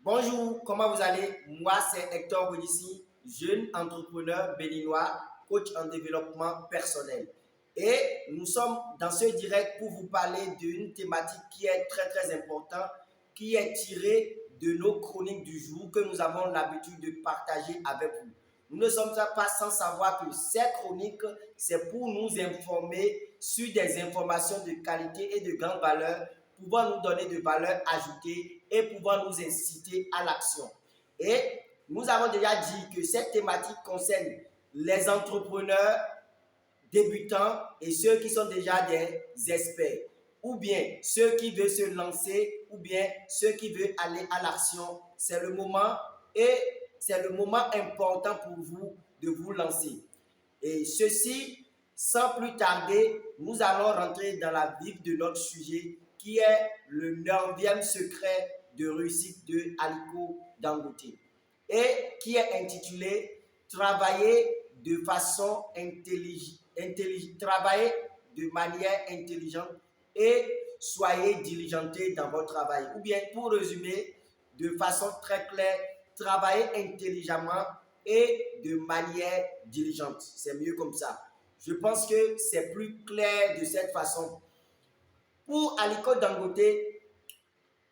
Bonjour, comment vous allez? Moi, c'est Hector Bonissi, jeune entrepreneur béninois, coach en développement personnel. Et nous sommes dans ce direct pour vous parler d'une thématique qui est très importante, qui est tirée de nos chroniques du jour que nous avons l'habitude de partager avec vous. Nous ne sommes pas sans savoir que ces chroniques, c'est pour nous informer sur des informations de qualité et de grande valeur, pouvant nous donner de valeur ajoutée et pouvant nous inciter à l'action. Et nous avons déjà dit que cette thématique concerne les entrepreneurs débutants et ceux qui sont déjà des experts, ou bien ceux qui veulent se lancer, ou bien ceux qui veulent aller à l'action. C'est le moment et c'est le moment important pour vous de vous lancer. Et ceci, sans plus tarder, nous allons rentrer dans la vif de notre sujet qui est le 9e secret de réussite de Aliko Dangote et qui est intitulé Travailler de façon travailler de manière intelligente et soyez diligenté dans votre travail. Ou bien, pour résumer de façon très claire, travailler intelligemment et de manière diligente. C'est mieux comme ça. Je pense que c'est plus clair de cette façon. Pour Aliko Dangote,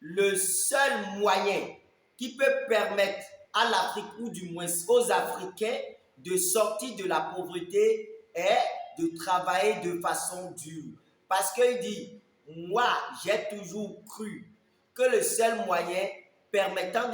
le seul moyen qui peut permettre à l'Afrique ou du moins aux Africains de sortir de la pauvreté est de travailler de façon dure. Parce qu'il dit, moi j'ai toujours cru que le seul moyen permettant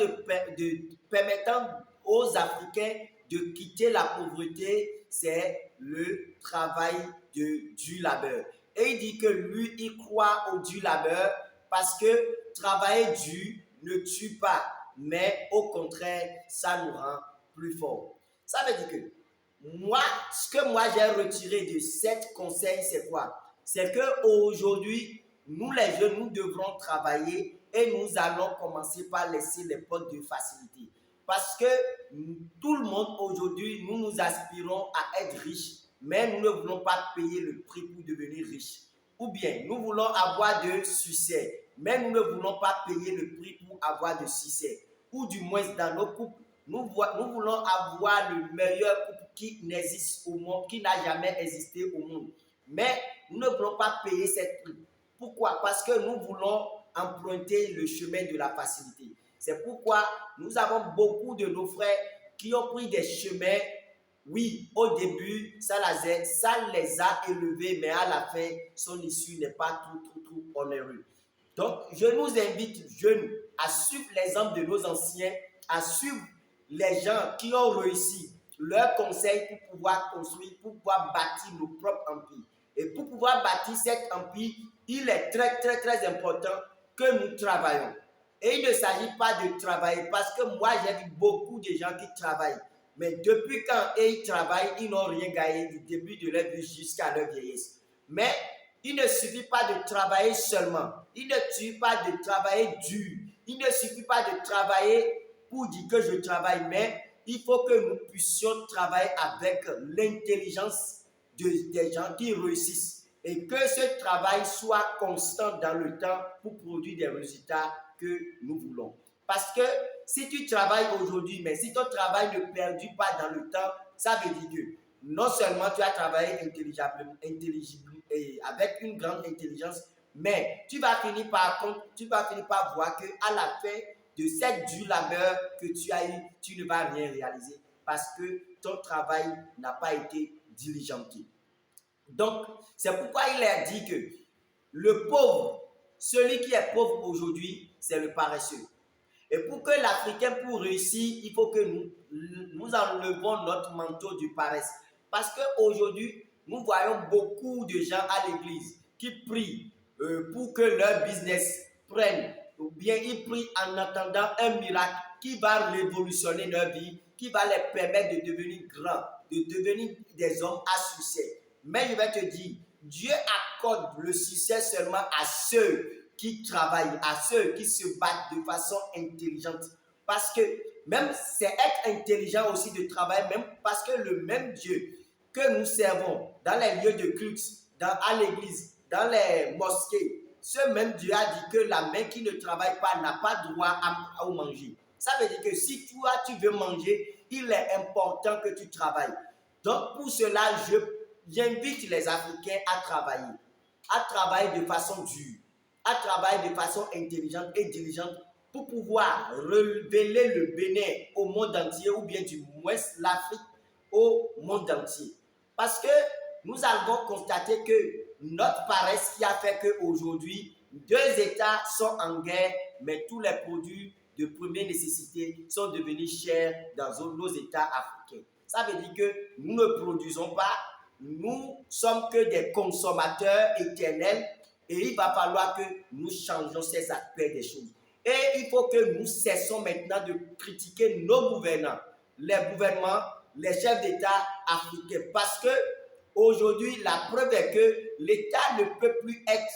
aux Africains de quitter la pauvreté, c'est le travail du labeur. Et il dit que lui, il croit au dur labeur parce que travailler dur ne tue pas, mais au contraire, ça nous rend plus forts. Ça veut dire que ce que moi j'ai retiré de cet conseil, c'est quoi? C'est qu'aujourd'hui, nous les jeunes, nous devrons travailler et nous allons commencer par laisser les portes de facilité. Parce que tout le monde aujourd'hui, nous aspirons à être riches, mais nous ne voulons pas payer le prix pour devenir riches. Ou bien, nous voulons avoir de succès, mais nous ne voulons pas payer le prix pour avoir de succès. Ou du moins, dans nos couples, nous voulons avoir le meilleur couple qui n'existe au monde, qui n'a jamais existé au monde. Mais nous ne voulons pas payer cette prix. Pourquoi? Parce que nous voulons emprunter le chemin de la facilité. C'est pourquoi nous avons beaucoup de nos frères qui ont pris des chemins. Oui, au début, ça les a élevés, mais à la fin, son issue n'est pas tout onéreux. Donc, je nous invite, jeunes, à suivre l'exemple de nos anciens, à suivre les gens qui ont réussi, leurs conseils pour pouvoir construire, pour pouvoir bâtir nos propres empires. Et pour pouvoir bâtir cet empire, il est très important que nous travaillons. Et il ne s'agit pas de travailler, parce que moi, j'ai vu beaucoup de gens qui travaillent. Mais depuis quand ils travaillent, ils n'ont rien gagné du début de leur vie jusqu'à leur vieillesse. Mais il ne suffit pas de travailler seulement. Il ne suffit pas de travailler dur. Il ne suffit pas de travailler pour dire que je travaille, mais il faut que nous puissions travailler avec l'intelligence des gens qui réussissent et que ce travail soit constant dans le temps pour produire des résultats que nous voulons. Parce que si tu travailles aujourd'hui, mais si ton travail ne perdure pas dans le temps, ça veut dire que non seulement tu as travaillé intelligiblement et avec une grande intelligence, mais tu vas finir par voir qu'à la fin de cette dure labeur que tu as eu, tu ne vas rien réaliser parce que ton travail n'a pas été diligenté. Donc, c'est pourquoi il a dit que le pauvre, celui qui est pauvre aujourd'hui, c'est le paresseux. Et pour que l'Africain, pour réussir, il faut que nous enlevons notre manteau de paresse. Parce qu'aujourd'hui, nous voyons beaucoup de gens à l'église qui prient pour que leur business prenne. Ou bien ils prient en attendant un miracle qui va révolutionner leur vie, qui va les permettre de devenir grands, de devenir des hommes à succès. Mais je vais te dire, Dieu accorde le succès seulement à ceux qui travaillent, à ceux qui se battent de façon intelligente. Parce que même c'est être intelligent aussi de travailler, même parce que le même Dieu que nous servons dans les lieux de culte, à l'église, dans les mosquées, ce même Dieu a dit que la main qui ne travaille pas n'a pas droit à manger. Ça veut dire que si toi, tu veux manger, il est important que tu travailles. Donc, pour cela, j'invite les Africains à travailler de façon dure, à travailler de façon intelligente et diligente pour pouvoir révéler le Bénin au monde entier ou bien du moins l'Afrique au monde entier. Parce que nous avons constaté que notre paresse qui a fait qu'aujourd'hui, 2 États sont en guerre, mais tous les produits de première nécessité sont devenus chers dans nos États africains. Ça veut dire que nous ne produisons pas, nous sommes que des consommateurs éternels et il va falloir que nous changions ces aspects des choses. Et il faut que nous cessons maintenant de critiquer nos gouvernants, les gouvernements, les chefs d'État africains. Parce que aujourd'hui, la preuve est que l'État ne peut plus être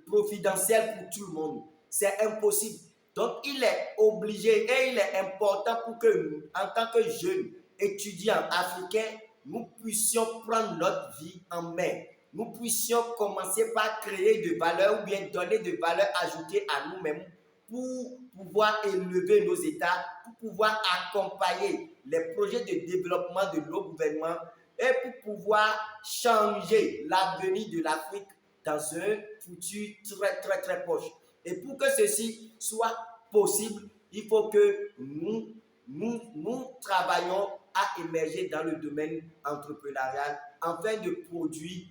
providentiel pour tout le monde. C'est impossible. Donc, il est obligé et il est important pour que nous, en tant que jeunes étudiants africains, nous puissions prendre notre vie en main. Nous puissions commencer par créer de valeur ou bien donner de valeur ajoutée à nous-mêmes pour pouvoir élever nos États, pour pouvoir accompagner les projets de développement de nos gouvernements et pour pouvoir changer l'avenir de l'Afrique dans un futur très proche. Et pour que ceci soit possible, il faut que nous travaillons à émerger dans le domaine entrepreneurial afin de produire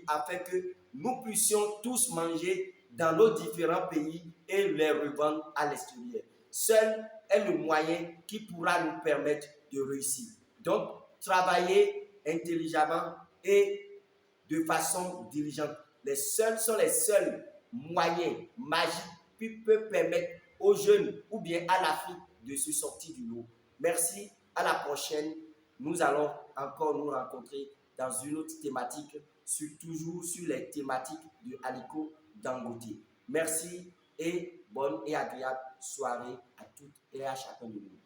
afin que nous puissions tous manger dans nos différents pays et les revendre à l'extérieur. Seul est le moyen qui pourra nous permettre de réussir. Donc, travailler intelligemment et de façon diligente. Sont les seuls moyens magiques qui peuvent permettre aux jeunes ou bien à l'Afrique de se sortir du lot. Merci, à la prochaine. Nous allons encore nous rencontrer dans une autre thématique, toujours sur les thématiques de Aliko Dangote. Merci et bonne et agréable soirée à toutes et à chacun de nous.